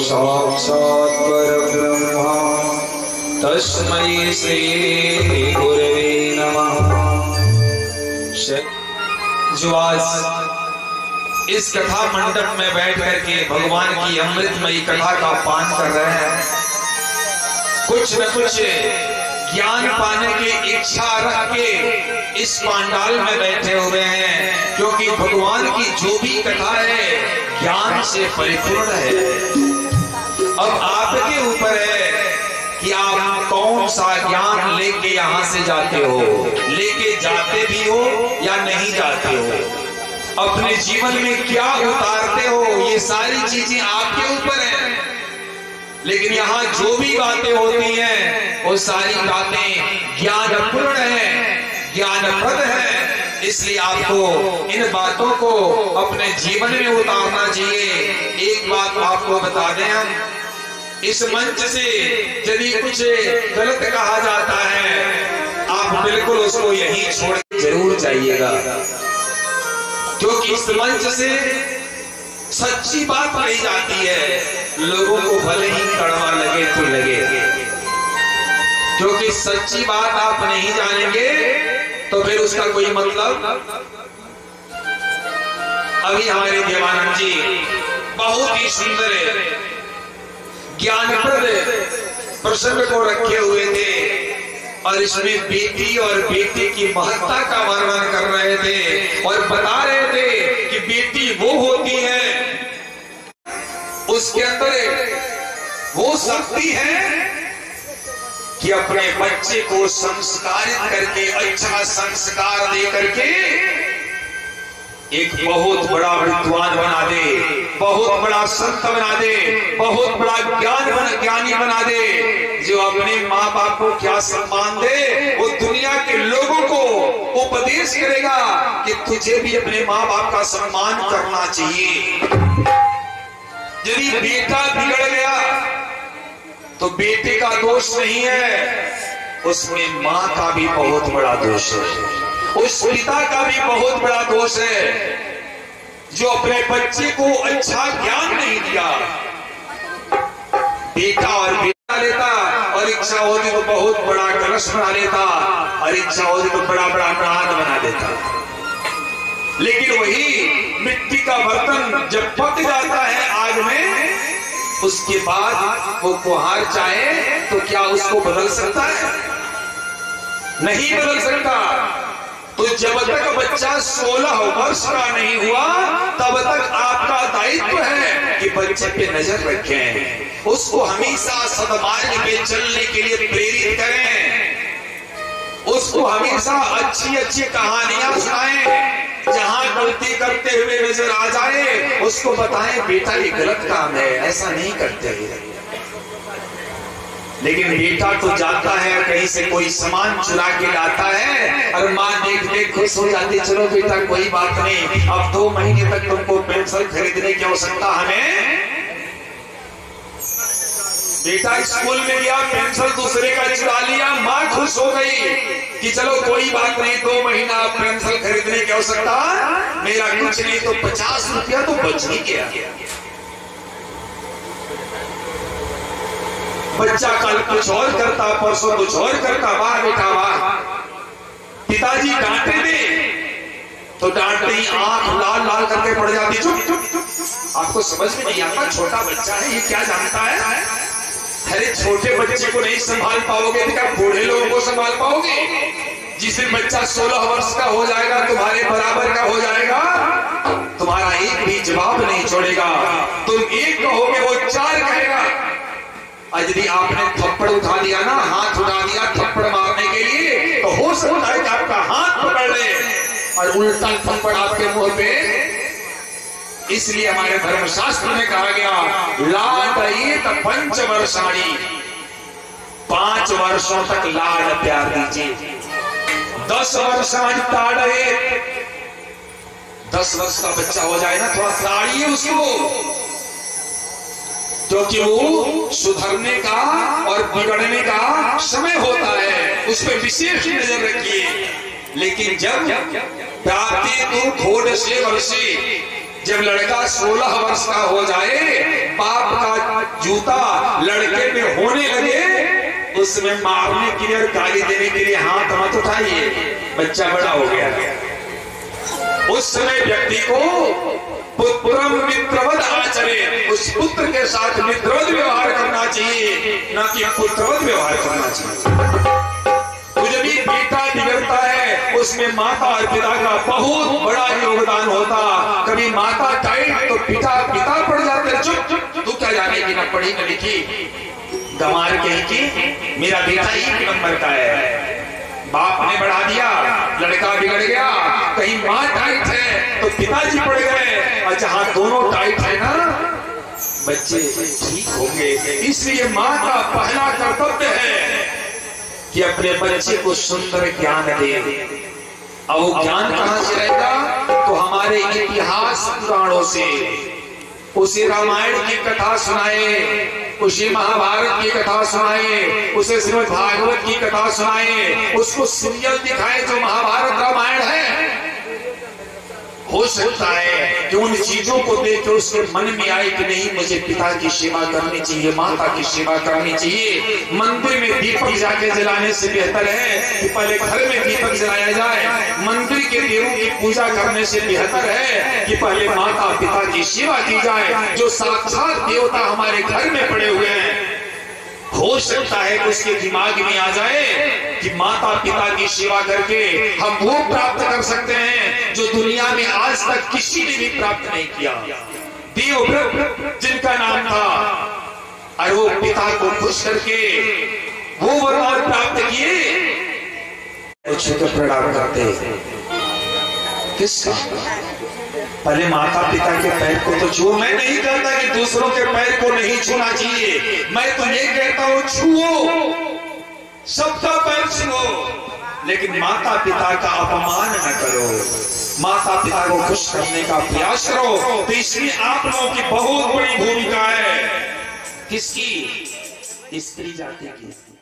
साक्षात् परब्रह्म तस्मै श्री गुरवे नमः। जो आज इस कथा मंडप में बैठ करके भगवान की अमृतमयी कथा का पान कर रहे हैं, कुछ न कुछ ज्ञान पाने की इच्छा रख के इस पंडाल में बैठे हुए हैं, क्योंकि भगवान की जो भी कथा है ज्ञान से परिपूर्ण है। अब आपके ऊपर है कि आप कौन सा ज्ञान लेके यहाँ से जाते हो, लेके जाते भी हो या नहीं जाते हो, अपने जीवन में क्या उतारते हो, ये सारी चीजें आपके ऊपर है। लेकिन यहाँ जो भी बातें होती हैं वो सारी बातें ज्ञानपूर्ण है, ज्ञानप्रद है, इसलिए आपको इन बातों को अपने जीवन में उतारना चाहिए। एक बात आपको बता दें, हम इस मंच से यदि कुछ गलत कहा जाता है आप बिल्कुल उसको यहीं छोड़ जरूर जाइएगा, क्योंकि इस मंच से सच्ची बात कही जाती है, लोगों को भले ही कड़वा लगे तो लगे, क्योंकि सच्ची बात आप नहीं जानेंगे तो फिर उसका कोई मतलब। अभी हमारे देवानंद जी बहुत ही सुंदर ज्ञानप्रद प्रसंग को रखे हुए थे और इसमें बेटी और बेटे की महत्ता का वर्णन कर रहे थे और बता रहे थे कि बेटी वो होती है, उसके अंदर वो शक्ति है कि अपने बच्चे को संस्कारित करके अच्छा संस्कार दे करके एक बहुत बड़ा विद्वान बना दे, बहुत बड़ा संत बना दे, बहुत बड़ा ज्ञानी बना दे, जो अपने माँ बाप को क्या सम्मान दे, वो दुनिया के लोगों को उपदेश करेगा कि तुझे भी अपने माँ बाप का सम्मान करना चाहिए। यदि बेटा बिगड़ गया तो बेटे का दोष नहीं है, उसमें माँ का भी बहुत बड़ा दोष है, उस पिता का भी बहुत बड़ा दोष है जो अपने बच्चे को अच्छा ज्ञान नहीं दिया। बेटा और बेटा लेता और इच्छा होती तो बहुत बड़ा कलश बना लेता और इच्छा होती तो बड़ा बड़ा प्राण बना देता, लेकिन वही मिट्टी का बर्तन जब पक जाता है आग में, उसके बाद वो कुम्हार चाहे तो क्या उसको बदल सकता है? नहीं बदल सकता। तो जब तक बच्चा 16 वर्ष का नहीं हुआ तब तक आपका दायित्व है कि बच्चे पे नजर रखें, उसको हमेशा सद्मार्ग पे चलने के लिए प्रेरित करें, उसको हमेशा अच्छी अच्छी कहानियां सुनाएं, जहां गलती करते हुए नजर आ जाए उसको बताएं बेटा ये गलत काम है, ऐसा नहीं करते। लेकिन बेटा तो जाता है कहीं से कोई सामान चुरा के लाता है और माँ देख देख खुश हो जाती, चलो बेटा कोई बात नहीं, अब 2 महीने तक तुमको पेंसिल खरीदने की आवश्यकता हमें। बेटा स्कूल में गया, पेंसिल दूसरे का चुरा लिया, माँ खुश हो गई कि चलो कोई बात नहीं, 2 महीना पेंसिल खरीदने की आवश्यकता मेरा कुछ नहीं तो 50 रुपया तो बच ही गया। बच्चा कल कुछ और करता, परसों कुछ और करता, वाह बेटा वाह। पिताजी डांटे दे तो डांटते ही आंख लाल लाल करके पड़ जाती, चुप चुप चुप। आपको समझ में नहीं आता, छोटा बच्चा है, ये क्या जानता है? अरे छोटे बच्चे को नहीं संभाल पाओगे तो क्या बूढ़े लोगों को संभाल पाओगे? जिस दिन बच्चा 16 वर्ष का हो जाएगा, तुम्हारे बराबर का हो जाएगा, तुम्हारा एक भी जवाब नहीं छोड़ेगा। तुम एक कहोगे वो 4 कहेगा। यदि आपने थप्पड़ उठा दिया ना, हाथ उठा दिया थप्पड़ मारने के लिए, तो हो सकता है कि आपका हाथ पकड़ ले और उल्टा थप्पड़ आपके मुंह पे। इसलिए हमारे धर्मशास्त्र में कहा गया लाडयेत पंचवर्षाणि, 5 वर्षों तक लाड प्यार दीजिए। 10 वर्षाणि ताड़येत, 10 वर्ष का बच्चा हो जाए ना, थोड़ा ताड़िए उसको, क्योंकि वो सुधरने का और बिगड़ने का समय होता है, उस पर विशेष नजर रखिए। लेकिन जब प्राप्ति तो थोड़े से वर्षे, जब लड़का 16 वर्ष का हो जाए, बाप का जूता लड़के में होने लगे, उसमें मारने के लिए और गाली देने के लिए हाथ मत उठाइए, बच्चा बड़ा हो गया। उस समय व्यक्ति को पुत्रम मित्रवत आचरे, उस पुत्र के साथ मित्रवत व्यवहार करना चाहिए, न कि पुत्रवत व्यवहार करना चाहिए। जब भी बेटा बिगड़ता है उसमें माता और पिता का बहुत बड़ा योगदान होता। कभी माता टाइट तो पिता पड़ जाते, चुप तू क्या जाने की, ना पढ़ी न लिखी, गंवार कहीं की मेरा बेटा 1 नंबर का है। बाप ने बढ़ा दिया, लड़का बिगड़ गया। कहीं माँ टाइट है तो पिताजी पड़ गए, और जहां दोनों टाइट है ना, बच्चे ठीक होंगे। इसलिए माँ का पहला कर्तव्य है कि अपने बच्चे को सुंदर ज्ञान दे। अब वो ज्ञान कहां से रहेगा? तो हमारे इतिहास पुराणों से। उसे रामायण की कथा सुनाए, उसे महाभारत की कथा सुनाए, उसे श्रीमद् भागवत की कथा सुनाए, उसको सीरियल दिखाए जो महाभारत रामायण है। हो सकता है कि उन चीजों को देख के उसके मन में आए कि नहीं, मुझे पिता की सेवा करनी चाहिए, माता की सेवा करनी चाहिए। मंदिर में दीपक जाके जलाने से बेहतर है कि पहले घर में दीपक जलाया जाए। मंदिर के देवों की पूजा करने से बेहतर है कि पहले माता पिता की सेवा की जाए, जो साक्षात देवता हमारे घर में पड़े हुए हैं। हो सकता है कि उसके दिमाग में आ जाए कि माता पिता की सेवा करके हम वो प्राप्त कर सकते हैं जो दुनिया में आज तक किसी ने भी प्राप्त नहीं किया। देवव्रत जिनका नाम था, और वो पिता को खुश करके वो वरदान प्राप्त किए, तो प्रणाम करते किसका? पहले माता पिता के पैर को तो छुओ। मैं नहीं कहता कि दूसरों के पैर को नहीं छूना चाहिए, मैं तो ये कहता हूं छुओ, सबका पैर छुओ, लेकिन माता पिता का अपमान न करो, माता पिता को खुश करने का प्रयास करो। तो इसमें आप लोगों की बहुत बड़ी भूमिका है। किसकी? स्त्री जाति की।